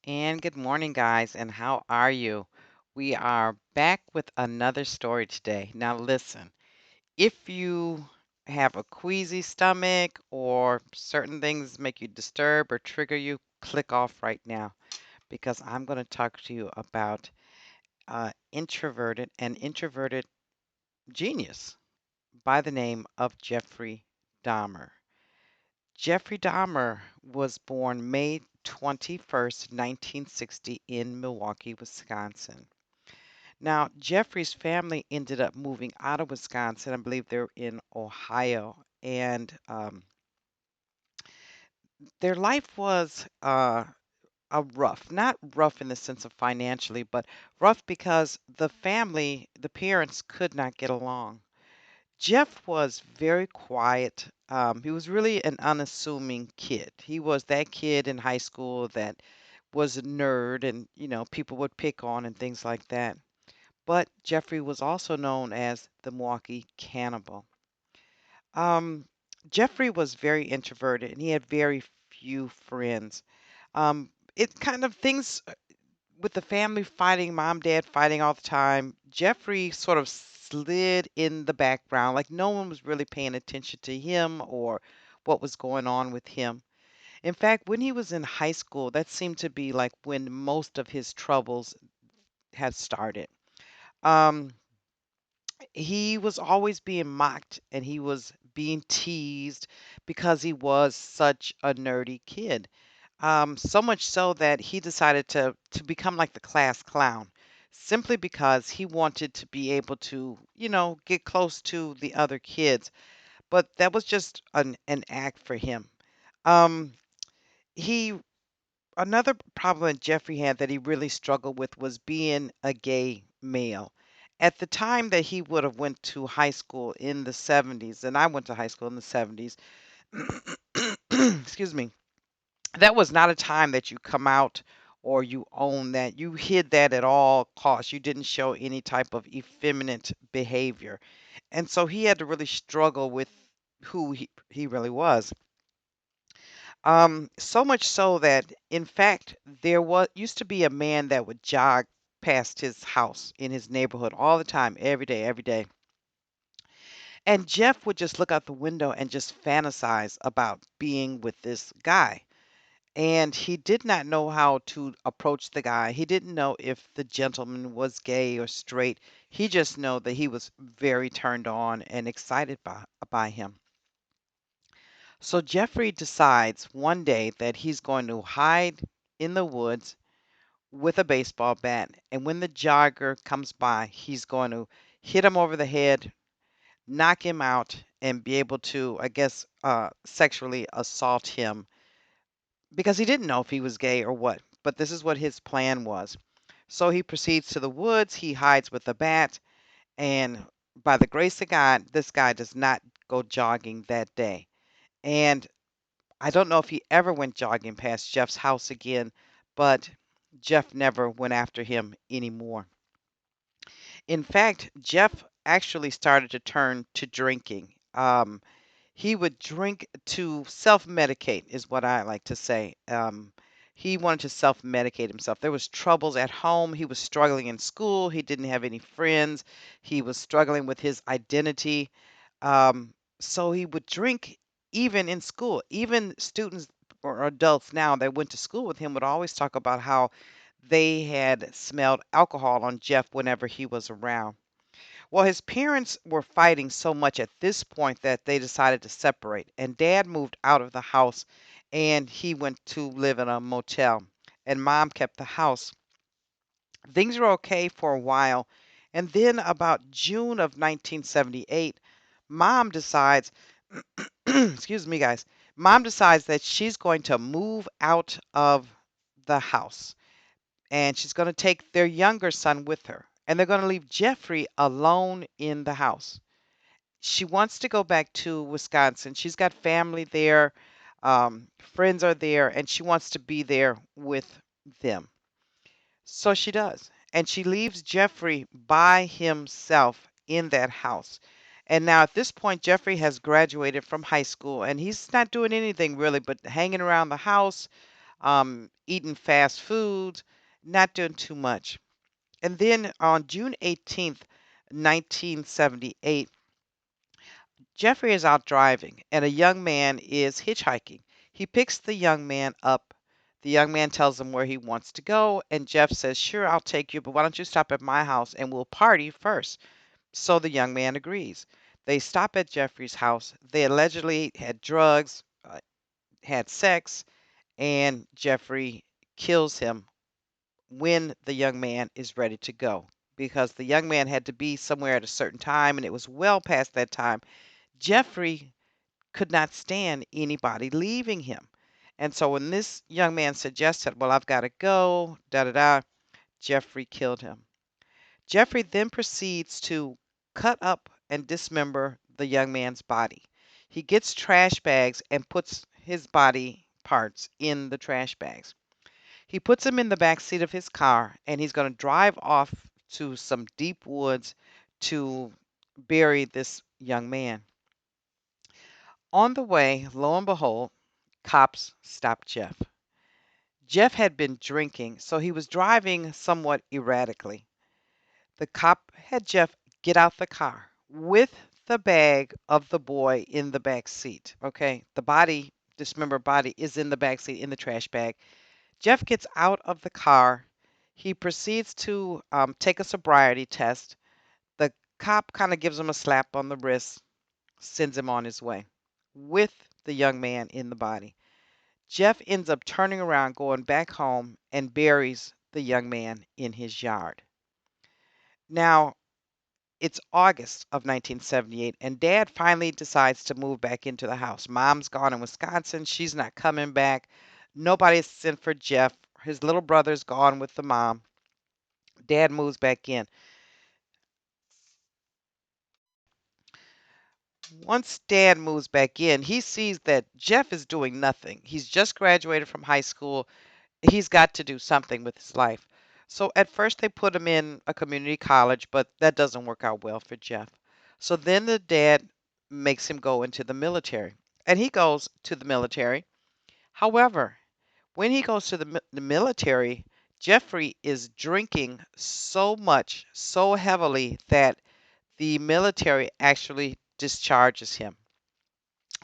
And good morning, guys. And how are you? We are back with another story today. Now, listen, if you have a queasy stomach or certain things make you disturb or trigger you, click off right now because I'm going to talk to you about introverted genius by the name of Jeffrey Dahmer. Jeffrey Dahmer was born May 21st, 1960 in Milwaukee, Wisconsin. Now, Jeffrey's family ended up moving out of Wisconsin. I believe they're in Ohio. And their life was a rough, not rough in the sense of financially, but rough because the family, the parents could not get along. Jeff was very quiet. He was really an unassuming kid. He was that kid in high school that was a nerd and, people would pick on and things like that. But Jeffrey was also known as the Milwaukee Cannibal. Um, Jeffrey was very introverted and he had very few friends. It kind of things with the family fighting, mom, dad fighting all the time. Jeffrey sort of slid in the background, like no one was really paying attention to him or what was going on with him. In fact, when he was in high school, that seemed to be like when most of his troubles had started. Um, he was always being mocked and he was being teased because he was such a nerdy kid. So much so that he decided to become like the class clown, simply because he wanted to be able to, get close to the other kids. But that was just an act for him. Um, he Another problem that Jeffrey had that he really struggled with was being a gay male. At the time that he would have went to high school in the 70s, and I went to high school in the 70s, excuse me, that was not a time that you come out or you own that. You hid that at all costs. You didn't show any type of effeminate behavior. And so he had to really struggle with who he really was. So much so that, in fact, there was used to be a man that would jog past his house in his neighborhood all the time, every day, every day. And Jeff would just look out the window and just fantasize about being with this guy. And he did not know how to approach the guy. He didn't know if the gentleman was gay or straight. He just know that he was very turned on and excited by him. So Jeffrey decides one day that he's going to hide in the woods with a baseball bat, and when the jogger comes by, he's going to hit him over the head, knock him out, and be able to, I guess, sexually assault him because he didn't know if he was gay or what. But this is what his plan was. So he proceeds to the woods, he hides with the bat, and by the grace of God, this guy does not go jogging that day. And I don't know if he ever went jogging past Jeff's house again, but Jeff never went after him anymore. In fact, Jeff actually started to turn to drinking. He would drink to self-medicate, is what I like to say. He wanted to self-medicate himself. There was troubles at home. He was struggling in school. He didn't have any friends. He was struggling with his identity. Um, so he would drink even in school. Even students or adults now that went to school with him would always talk about how they had smelled alcohol on Jeff whenever he was around. Well, his parents were fighting so much at this point that they decided to separate, and dad moved out of the house and he went to live in a motel, and mom kept the house. Things were okay for a while, and then about June of 1978, mom decides, excuse me, guys, mom decides that she's going to move out of the house and she's going to take their younger son with her. And they're going to leave Jeffrey alone in the house. She wants to go back to Wisconsin. She's got family there, friends are there, and she wants to be there with them. So she does. And she leaves Jeffrey by himself in that house. And now at this point, Jeffrey has graduated from high school and he's not doing anything really but hanging around the house, eating fast foods, not doing too much. And then on June 18th, 1978, Jeffrey is out driving and a young man is hitchhiking. He picks the young man up. The young man tells him where he wants to go, and Jeff says, "Sure, I'll take you, but why don't you stop at my house and we'll party first?" So the young man agrees. They stop at Jeffrey's house. They allegedly had drugs, had sex, and Jeffrey kills him when the young man is ready to go because the young man had to be somewhere at a certain time and it was well past that time. Jeffrey could not stand anybody leaving him. And so when this young man suggested, "Well, I've got to go, da da da," Jeffrey killed him. Jeffrey then proceeds to cut up and dismember the young man's body. He gets trash bags and puts his body parts in the trash bags. He puts him in the back seat of his car and he's going to drive off to some deep woods to bury this young man. On the way, lo and behold, cops stopped Jeff. Jeff had been drinking, so he was driving somewhat erratically. The cop had Jeff get out the car with the bag of the boy in the back seat. Okay, the body, dismembered body, is in the back seat in the trash bag. Jeff gets out of the car. He proceeds to take a sobriety test. The cop kind of gives him a slap on the wrist, sends him on his way with the young man in the body. Jeff ends up turning around, going back home, and buries the young man in his yard. Now, it's August of 1978, and Dad finally decides to move back into the house. Mom's gone in Wisconsin. She's not coming back. Nobody's sent for Jeff. His little brother's gone with the mom. Dad moves back in. Once Dad moves back in, he sees that Jeff is doing nothing. He's just graduated from high school. He's got to do something with his life. So at first they put him in a community college, but that doesn't work out well for Jeff. So then the dad makes him go into the military. And he goes to the military. However, when he goes to the military, Jeffrey is drinking so much, so heavily that the military actually discharges him.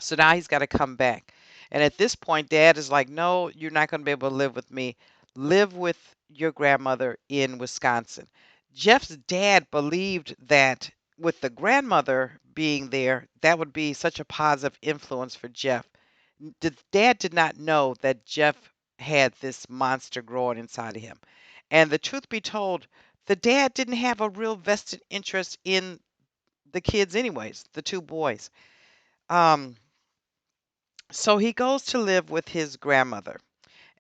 So now he's got to come back. And at this point, Dad is like, "No, you're not going to be able to live with me. Live with your grandmother in Wisconsin." Jeff's dad believed that with the grandmother being there, that would be such a positive influence for Jeff. The dad did not know that Jeff had this monster growing inside of him. And the truth be told, the dad didn't have a real vested interest in the kids, anyways, the two boys. Um, so he goes to live with his grandmother.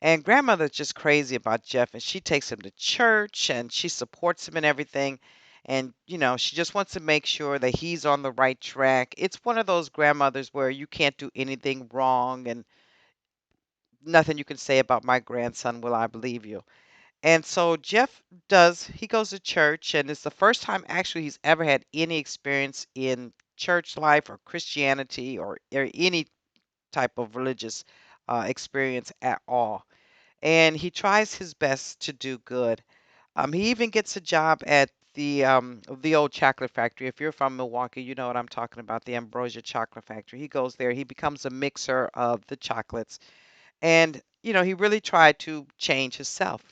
And grandmother's just crazy about Jeff, and she takes him to church and she supports him in everything. And, she just wants to make sure that he's on the right track. It's one of those grandmothers where you can't do anything wrong and nothing you can say about my grandson will I believe you. And so Jeff he goes to church, and it's the first time actually he's ever had any experience in church life or Christianity or any type of religious experience at all. And he tries his best to do good. He even gets a job at the old chocolate factory. If you're from Milwaukee, you know what I'm talking about, the Ambrosia Chocolate Factory. He goes there. He becomes a mixer of the chocolates, and he really tried to change himself.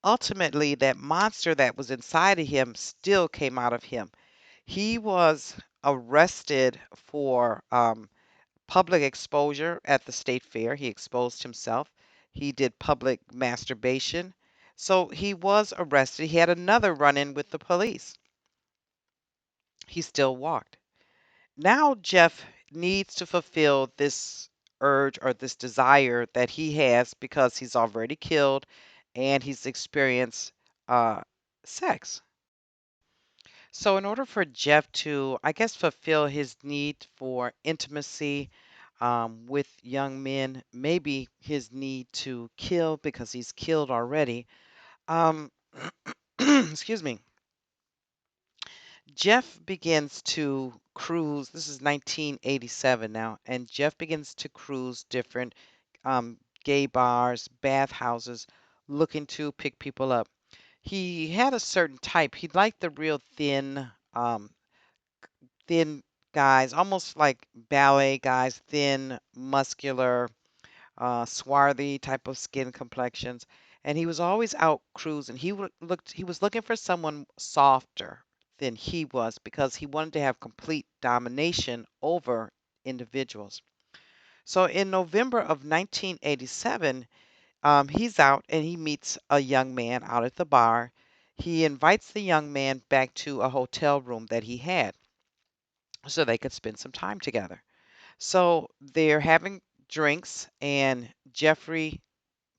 Ultimately, that monster that was inside of him still came out of him. He was arrested for public exposure at the state fair. He exposed himself. He did public masturbation. So he was arrested. He had another run in with the police. He still walked. Now Jeff needs to fulfill this urge or this desire that he has because he's already killed and he's experienced uh, sex. So, in order for Jeff to, I guess, fulfill his need for intimacy with young men, maybe his need to kill because he's killed already, um, excuse me, Jeff begins to cruise. This is 1987 now, and Jeff begins to cruise different um, gay bars, bathhouses, looking to pick people up. He had a certain type. He liked the real thin guys, almost like ballet guys, thin, muscular, swarthy type of skin complexions. And he was always out cruising. He was looking for someone softer than he was because he wanted to have complete domination over individuals. So in November of 1987, he's out and he meets a young man out at the bar. He invites the young man back to a hotel room that he had so they could spend some time together. So they're having drinks, and Jeffrey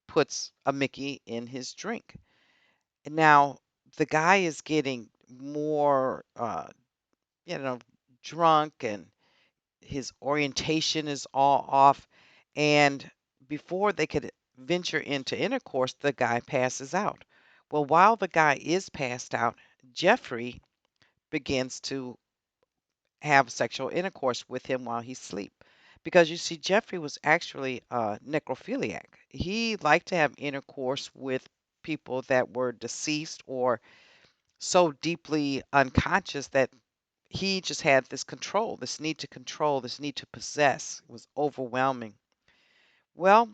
puts a Mickey in his drink. Now, the guy is getting more, you know, drunk, and his orientation is all off. And before they could venture into intercourse, the guy passes out. Well, while the guy is passed out, Jeffrey begins to have sexual intercourse with him while he's asleep. Because you see, Jeffrey was actually a necrophiliac. He liked to have intercourse with people that were deceased or so deeply unconscious that he just had this control, this need to control, this need to possess. It was overwhelming. Well,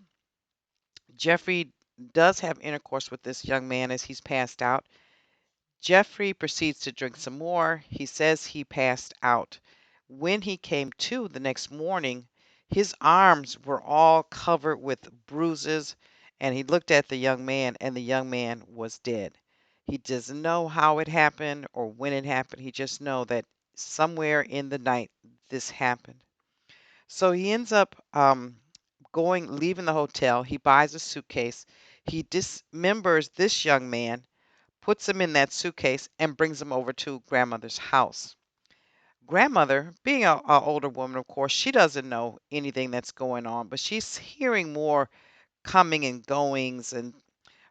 Jeffrey does have intercourse with this young man as he's passed out. Jeffrey proceeds to drink some more. He says he passed out. When he came to the next morning, his arms were all covered with bruises, and he looked at the young man, and the young man was dead. He doesn't know how it happened or when it happened. He just know that somewhere in the night this happened. So he ends up leaving the hotel. He buys a suitcase. He dismembers this young man, puts him in that suitcase, and brings him over to grandmother's house. Grandmother, being a older woman, of course, she doesn't know anything that's going on, but she's hearing more coming and goings. And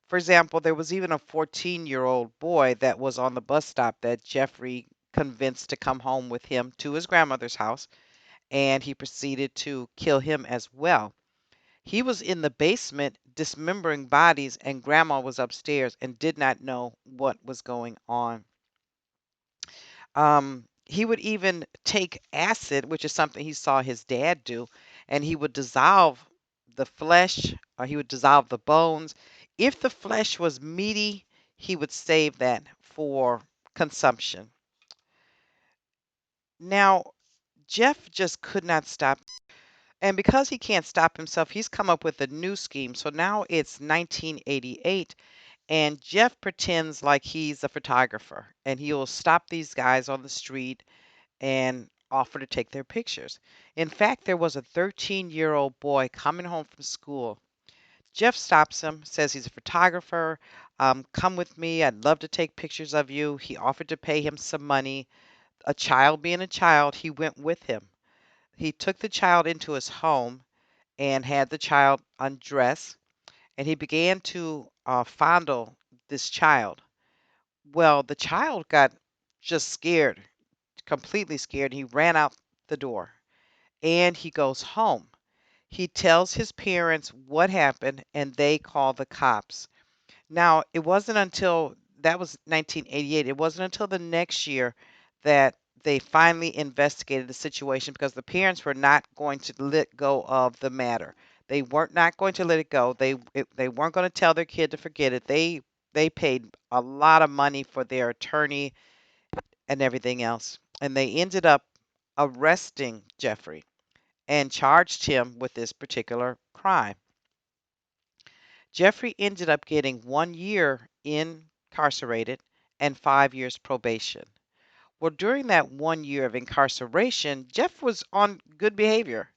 for example, there was even a 14-year-old boy that was on the bus stop that Jeffrey convinced to come home with him to his grandmother's house, and he proceeded to kill him as well. He was in the basement dismembering bodies, and grandma was upstairs and did not know what was going on. He would even take acid, which is something he saw his dad do, and he would dissolve the flesh, or he would dissolve the bones. If the flesh was meaty, he would save that for consumption. Now, Jeff just could not stop. And because he can't stop himself, he's come up with a new scheme. So now it's 1988, and Jeff pretends like he's a photographer, and he'll stop these guys on the street and offer to take their pictures. In fact, there was a 13-year-old boy coming home from school. Jeff stops him, says he's a photographer. Come with me. I'd love to take pictures of you. He offered to pay him some money. A child being a child, he went with him. He took the child into his home and had the child undress, and he began to fondle this child. Well, the child got just scared, completely scared. He ran out the door and he goes home. He tells his parents what happened and they call the cops. Now, it wasn't until that was 1988. It wasn't until the next year that they finally investigated the situation because the parents were not going to let go of the matter. They weren't not going to let it go. They weren't going to tell their kid to forget it. They paid a lot of money for their attorney and everything else. And they ended up arresting Jeffrey and charged him with this particular crime. Jeffrey ended up getting 1 year incarcerated and 5 years probation. Well, during that 1 year of incarceration, Jeff was on good behavior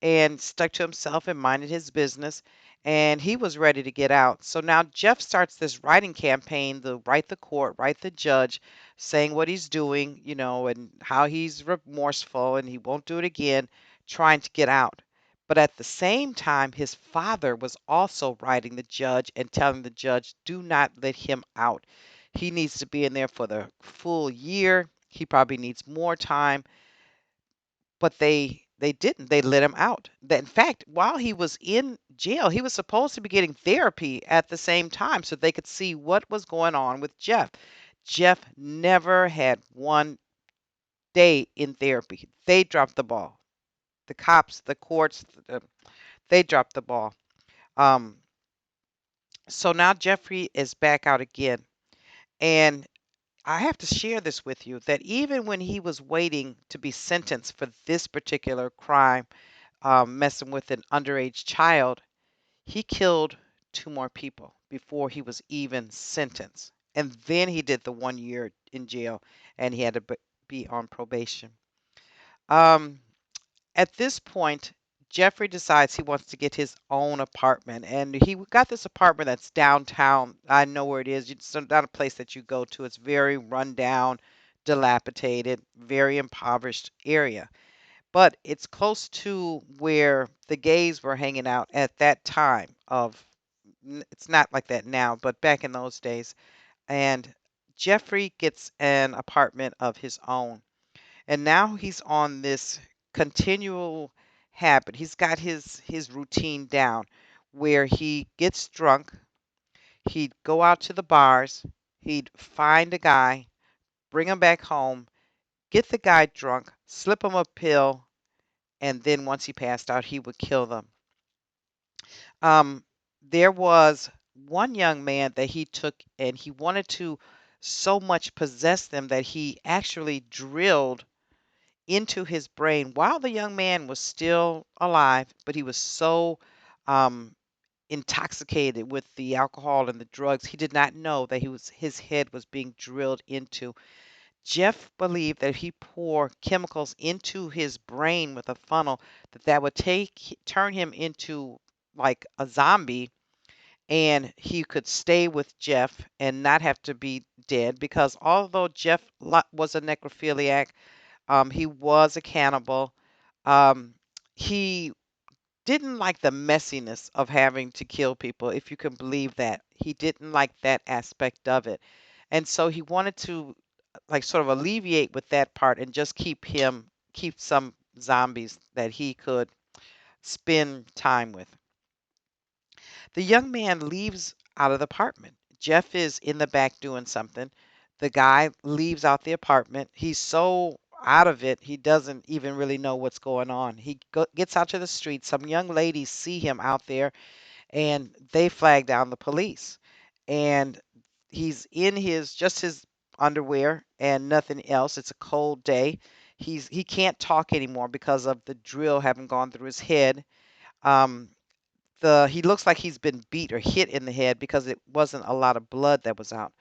and stuck to himself and minded his business, and he was ready to get out. So now Jeff starts this writing campaign to write the court, write the judge, saying what he's doing, and how he's remorseful and he won't do it again, trying to get out. But at the same time, his father was also writing the judge and telling the judge, do not let him out. He needs to be in there for the full year. He probably needs more time, but they They didn't. They let him out. In fact, while he was in jail, he was supposed to be getting therapy at the same time so they could see what was going on with Jeff. Jeff never had one day in therapy. They dropped the ball. The cops, the courts, they dropped the ball. Um, so now Jeffrey is back out again. And I have to share this with you that even when he was waiting to be sentenced for this particular crime, messing with an underage child, he killed two more people before he was even sentenced. And then he did the 1 year in jail and he had to be on probation. Um, at this point, Jeffrey decides he wants to get his own apartment. And he got this apartment that's downtown. I know where it is. It's not a place that you go to, it's very rundown, dilapidated, very impoverished area, but it's close to where the gays were hanging out at that time of it's not like that now, but back in those days. And Jeffrey gets an apartment of his own. And now he's on this continual habit. He's got his routine down where he gets drunk, he'd go out to the bars, he'd find a guy, bring him back home, get the guy drunk, slip him a pill, and then once he passed out, he would kill them. Um, there was one young man that he took and he wanted to so much possess them that he actually drilled into his brain while the young man was still alive, but he was so um, intoxicated with the alcohol and the drugs, he did not know that his head was being drilled into. Jeff believed that if he poured chemicals into his brain with a funnel, that would turn him into like a zombie, and he could stay with Jeff and not have to be dead. Because although Jeff was a necrophiliac, he was a cannibal. He didn't like the messiness of having to kill people, if you can believe that. He didn't like that aspect of it. And so he wanted to like sort of alleviate with that part and just keep some zombies that he could spend time with. The young man leaves out of the apartment. Jeff is in the back doing something. The guy leaves out the apartment. He's so out of it, he doesn't even really know what's going on. Gets out to the street. Some young ladies see him out there and they flag down the police. And he's in his underwear and nothing else. It's a cold day. He can't talk anymore because of the drill having gone through his head. Um, the he looks like he's been beat or hit in the head because it wasn't a lot of blood that was out.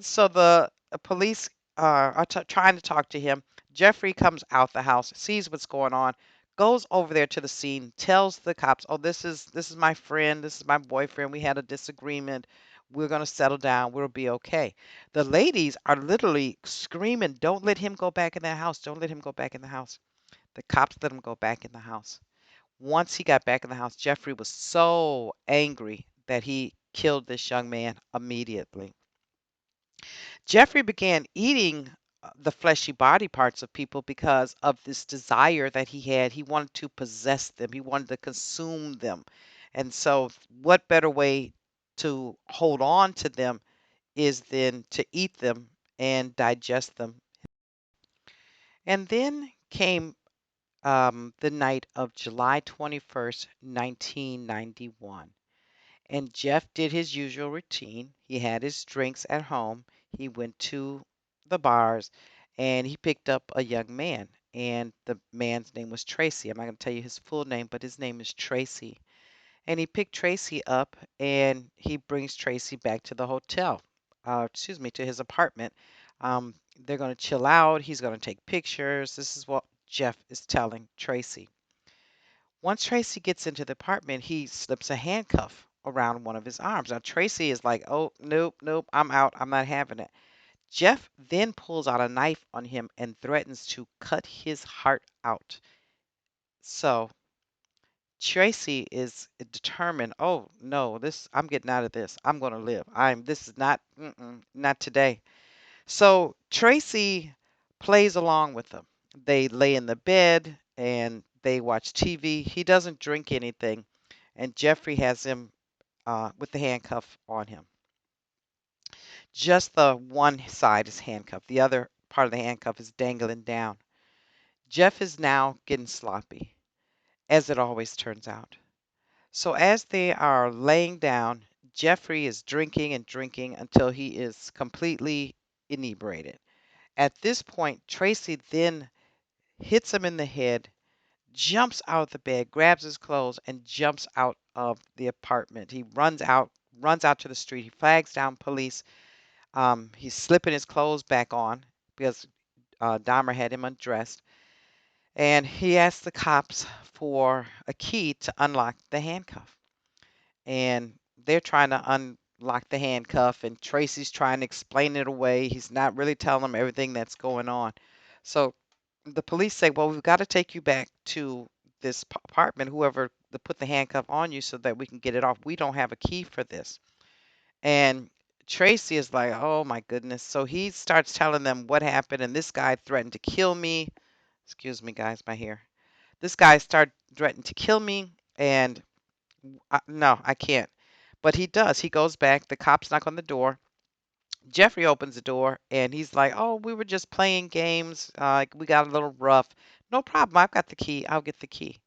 So the police are trying to talk to him. Jeffrey comes out the house, sees what's going on, goes over there to the scene, tells the cops, "Oh, this is my friend. This is my boyfriend. We had a disagreement. We're gonna settle down. We'll be okay." The ladies are literally screaming, "Don't let him go back in that house. Don't let him go back in the house." The cops let him go back in the house. Once he got back in the house, Jeffrey was so angry that he killed this young man immediately. Jeffrey began eating the fleshy body parts of people because of this desire that he had. He wanted to possess them, he wanted to consume them. And so, what better way to hold on to them is then to eat them and digest them? And then came the night of July 21st, 1991. And Jeff did his usual routine. He had his drinks at home. He went to the bars and he picked up a young man. And the man's name was Tracy. I'm not going to tell you his full name, but his name is Tracy. And he picked Tracy up and he brings Tracy back to the hotel, excuse me, to his apartment. They're going to chill out. He's going to take pictures. This is what Jeff is telling Tracy. Once Tracy gets into the apartment, he slips a handcuff around one of his arms. Now, Tracy is like, "Oh, nope, nope, I'm out. I'm not having it." Jeff then pulls out a knife on him and threatens to cut his heart out. So Tracy is determined, "Oh, no, I'm getting out of this. I'm going to live. This is not, not today." So Tracy plays along with them. They lay in the bed and They watch TV. He doesn't drink anything, and Jeffrey has him with the handcuff on him. Just the one side is handcuffed. The other part of the handcuff is dangling down. Jeff is now getting sloppy, as it always turns out. So as they are laying down, Jeffrey is drinking and drinking until he is completely inebriated. At this point, Tracy then hits him in the head, jumps out of the bed, grabs his clothes, and jumps out of the apartment. He runs out to the street. He flags down police. He's slipping his clothes back on because Dahmer had him undressed. And he asks the cops for a key to unlock the handcuff. And they're trying to unlock the handcuff, and Tracy's trying to explain it away. He's not really telling them everything that's going on. So the police say, "Well, we've got to take you back to this apartment, whoever put the handcuff on you, so that we can get it off. We don't have a key for this." And Tracy is like, "Oh my goodness." So he starts telling them what happened, and this guy threatened to kill me. Excuse me, guys, my hair. This guy started threatening to kill me, and no, I can't. But he does. He goes back. The cops knock on the door. Jeffrey opens the door, and he's like, "Oh, we were just playing games. We got a little rough. No problem. I've got the key. I'll get the key."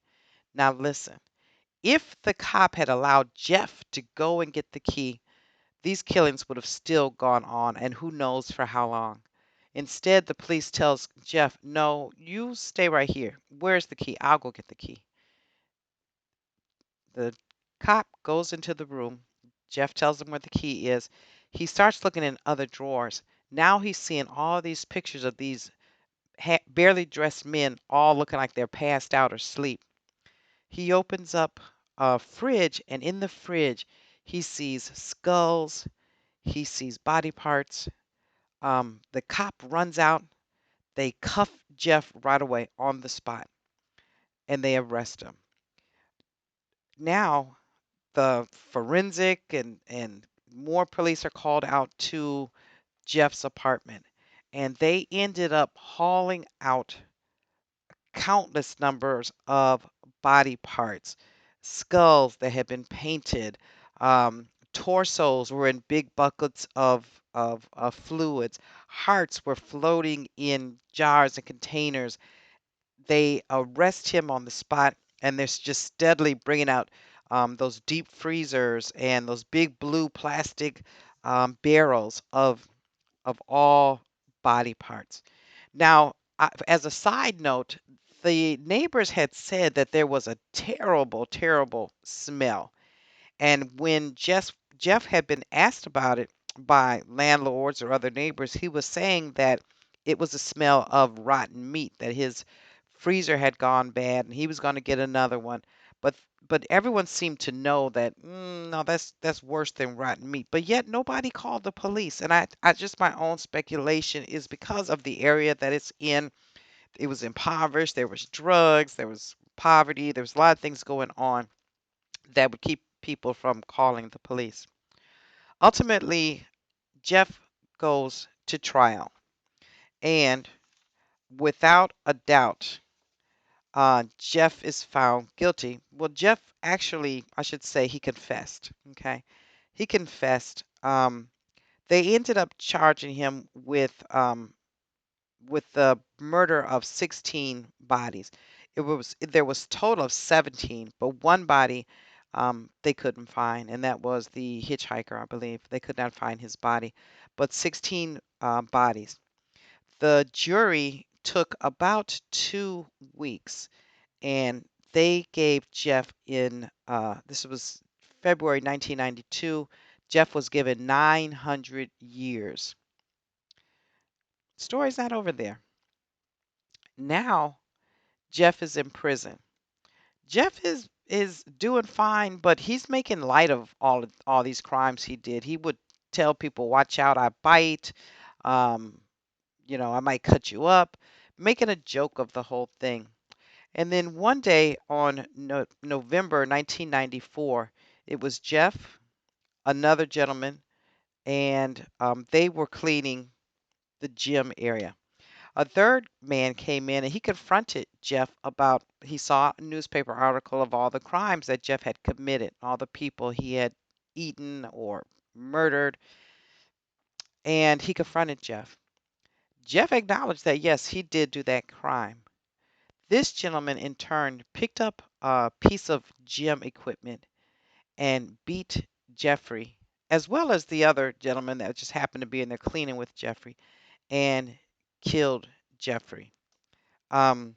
Now listen. If the cop had allowed Jeff to go and get the key, these killings would have still gone on, and who knows for how long. Instead, the police tells Jeff, "No, you stay right here. Where's the key? I'll go get the key." The cop goes into the room. Jeff tells him where the key is. He starts looking in other drawers. Now he's seeing all these pictures of these barely dressed men, all looking like they're passed out or asleep. He opens up a fridge, and in the fridge, he sees skulls. He sees body parts. The cop runs out. They cuff Jeff right away on the spot, and they arrest him. Now the forensic and more police are called out to Jeff's apartment, and they ended up hauling out countless numbers of body parts, skulls that had been painted, torsos were in big buckets of fluids, hearts were floating in jars and containers. They arrest him on the spot, and they're just steadily bringing out those deep freezers and those big blue plastic barrels of all body parts. Now, as a side note, the neighbors had said that there was a terrible, terrible smell. And when Jeff had been asked about it by landlords or other neighbors, he was saying that it was a smell of rotten meat, that his freezer had gone bad and he was going to get another one. But but everyone seemed to know that no, that's worse than rotten meat. But yet nobody called the police. And I just my own speculation is because of the area that it's in. It was impoverished. There was drugs. There was poverty. There was a lot of things going on that would keep people from calling the police. Ultimately, Jeff goes to trial, and without a doubt, Jeff is found guilty. Well, Jeff actually, I should say, he confessed. Okay, he confessed. They ended up charging him with the murder of 16 bodies. There was total of 17, but one body they couldn't find, and that was the hitchhiker, I believe. They could not find his body, but 16 bodies. The jury took about 2 weeks, and they gave Jeff in this was February 1992. Jeff was given 900 years. Story's not over there. Now Jeff is in prison. Jeff is doing fine, but he's making light of all these crimes he did. He would tell people, "Watch out, I bite. Um, I might cut you up," making a joke of the whole thing. And then one day on November 1994, it was Jeff, another gentleman, and they were cleaning the gym area. A third man came in and he confronted Jeff about he saw a newspaper article of all the crimes that Jeff had committed, all the people he had eaten or murdered, and he confronted Jeff. Jeff acknowledged that yes, he did do that crime. This gentleman in turn picked up a piece of gym equipment and beat Jeffrey, as well as the other gentleman that just happened to be in there cleaning with Jeffrey, and killed Jeffrey. Um,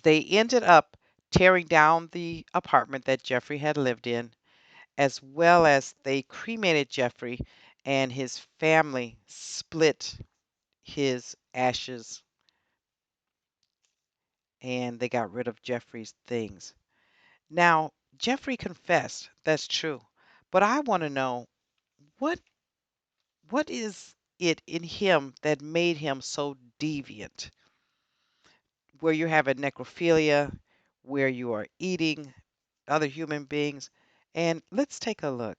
they ended up tearing down the apartment that Jeffrey had lived in, as well as they cremated Jeffrey, and his family split his ashes and they got rid of Jeffrey's things. Now, Jeffrey confessed, that's true. But I want to know what what is it in him that made him so deviant, where you're having necrophilia, where you are eating other human beings. And let's take a look.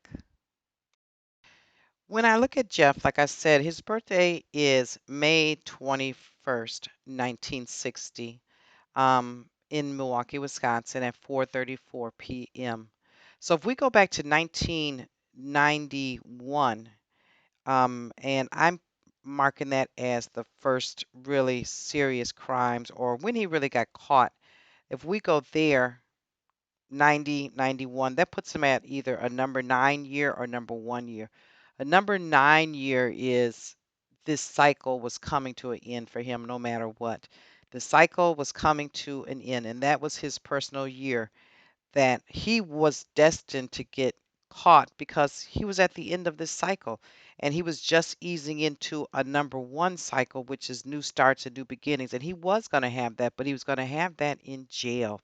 When I look at Jeff, like I said, his birthday is May 21st, 1960, in Milwaukee, Wisconsin at 4:34 p.m. So if we go back to 1991, and I'm marking that as the first really serious crimes or when he really got caught. If we go there, 90, 91, that puts him at either a number 9 year or number 1 year. A number 9 year is this cycle was coming to an end for him no matter what. The cycle was coming to an end, and that was his personal year that he was destined to get caught because he was at the end of this cycle and he was just easing into a number one cycle, which is new starts and new beginnings. And he was going to have that, but he was going to have that in jail.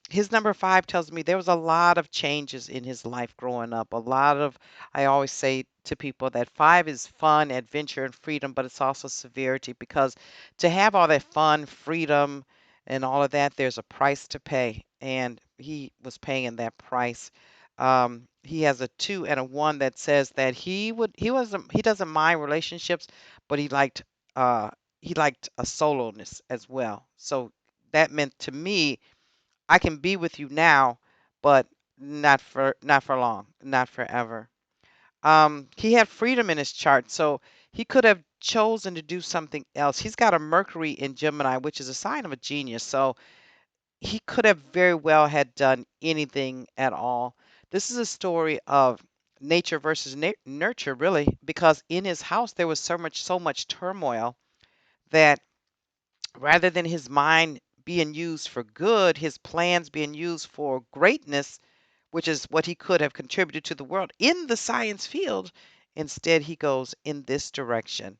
His number five tells me there was a lot of changes in his life growing up. A lot of, I always say to people that five is fun, adventure, and freedom, but it's also severity because to have all that fun, freedom, and all of that, there's a price to pay. And he was paying that price. He has a two and a one that says that he doesn't mind relationships, but he liked a soloness as well. So that meant to me I can be with you now, but not for long, not forever. He had freedom in his chart, so he could have chosen to do something else. He's got a Mercury in Gemini, which is a sign of a genius. So he could have very well had done anything at all. This is a story of nature versus nurture, really, because in his house there was so much turmoil that rather than his mind being used for good, his plans being used for greatness, which is what he could have contributed to the world in the science field, instead he goes in this direction.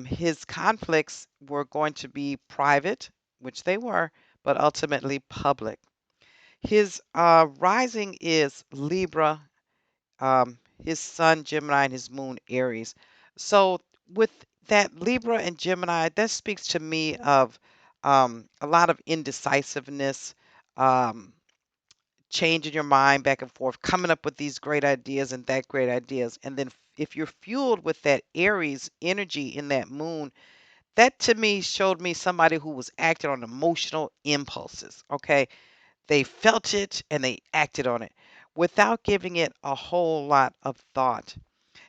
His conflicts were going to be private, which they were, but ultimately public. His rising is Libra, his sun Gemini, and his moon Aries. So with that Libra and Gemini, that speaks to me of a lot of indecisiveness, um, changing your mind back and forth, coming up with these great ideas and that great ideas. And then if you're fueled with that Aries energy in that moon, that to me showed me somebody who was acting on emotional impulses. Okay. They felt it and they acted on it without giving it a whole lot of thought.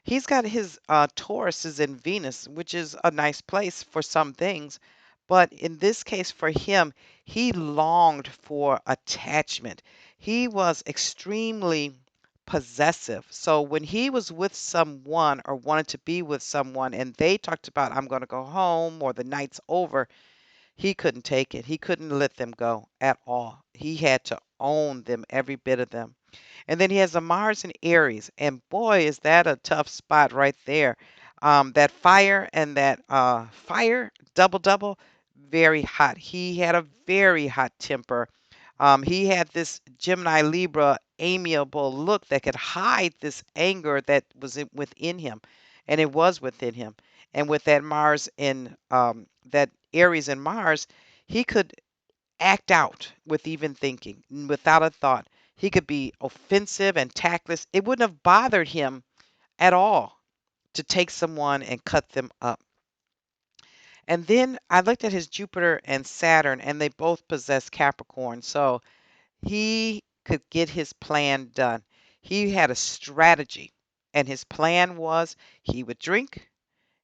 He's got his Taurus is in Venus, which is a nice place for some things. But in this case, for him, he longed for attachment. He was extremely possessive. So when he was with someone or wanted to be with someone and they talked about, I'm going to go home or the night's over, he couldn't take it. He couldn't let them go at all. He had to own them, every bit of them. And then he has a Mars in Aries, and boy, is that a tough spot right there. That fire and that fire double double, very hot. He had a very hot temper. He had this Gemini Libra amiable look that could hide this anger that was within him, and it was within him. And with that Mars in that Aries and Mars, he could act out with even thinking, without a thought. He could be offensive and tactless. It wouldn't have bothered him at all to take someone and cut them up. And then I looked at his Jupiter and Saturn, and they both possess Capricorn. So he could get his plan done. He had a strategy, and his plan was he would drink,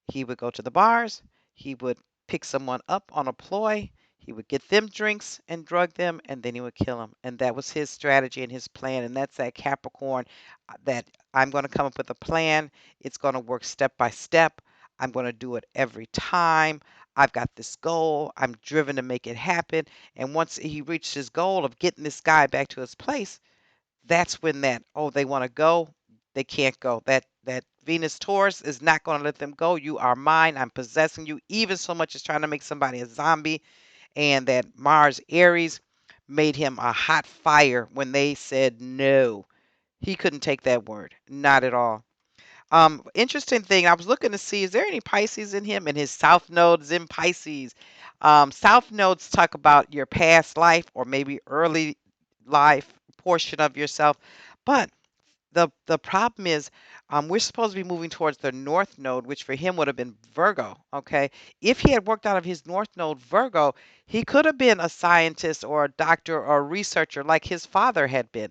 he would go to the bars, he would pick someone up on a ploy, he would get them drinks and drug them, and then he would kill them. And that was his strategy and his plan. And that's that Capricorn that I'm going to come up with a plan. It's going to work step by step. I'm going to do it every time. I've got this goal. I'm driven to make it happen. And once he reached his goal of getting this guy back to his place, that's when that, oh, they want to go, they can't go. That Venus Taurus is not going to let them go. You are mine. I'm possessing you. Even so much as trying to make somebody a zombie. And that Mars Aries made him a hot fire when they said no. He couldn't take that word. Not at all. Interesting thing, I was looking to see, is there any Pisces in him? And his South Node is in Pisces. South Nodes talk about your past life or maybe early life portion of yourself. But the problem is, we're supposed to be moving towards the North Node, which for him would have been Virgo. Okay, if he had worked out of his North Node Virgo, he could have been a scientist or a doctor or a researcher like his father had been.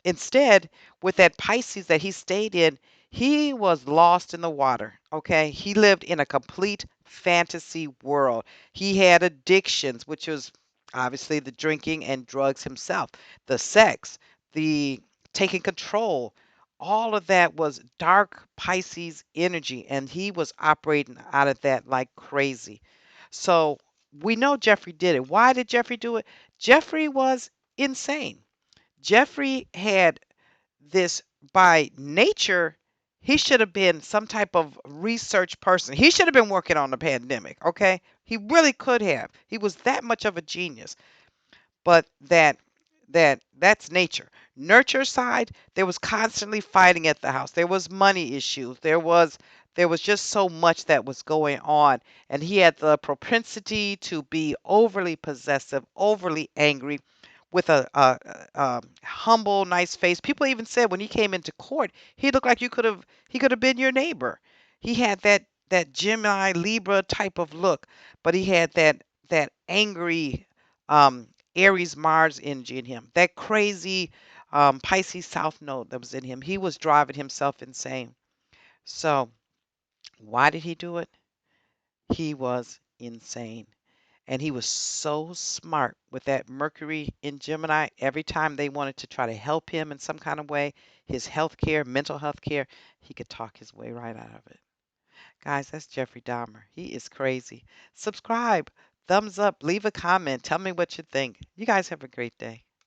Instead, with that Pisces that he stayed in, he was lost in the water. Okay, he lived in a complete fantasy world. He had addictions, which was obviously the drinking and drugs himself, the sex, the taking control. All of that was dark Pisces energy, and he was operating out of that like crazy. So we know Jeffrey did it. Why did Jeffrey do it? Jeffrey was insane. Jeffrey had this by nature. He should have been some type of research person. He should have been working on the pandemic, okay? He really could have. He was that much of a genius. But that's nature. Nurture side, there was constantly fighting at the house. There was money issues. There was just so much that was going on, and he had the propensity to be overly possessive, overly angry, with a humble, nice face. People even said when he came into court, he looked like he could have been your neighbor. He had that Gemini Libra type of look, but he had that angry um, Aries Mars energy in him. That crazy Pisces South Node that was in him. He was driving himself insane. So why did he do it? He was insane. And he was so smart with that Mercury in Gemini. Every time they wanted to try to help him in some kind of way, his health care, mental health care, he could talk his way right out of it. Guys, that's Jeffrey Dahmer. He is crazy. Subscribe, thumbs up, leave a comment. Tell me what you think. You guys have a great day.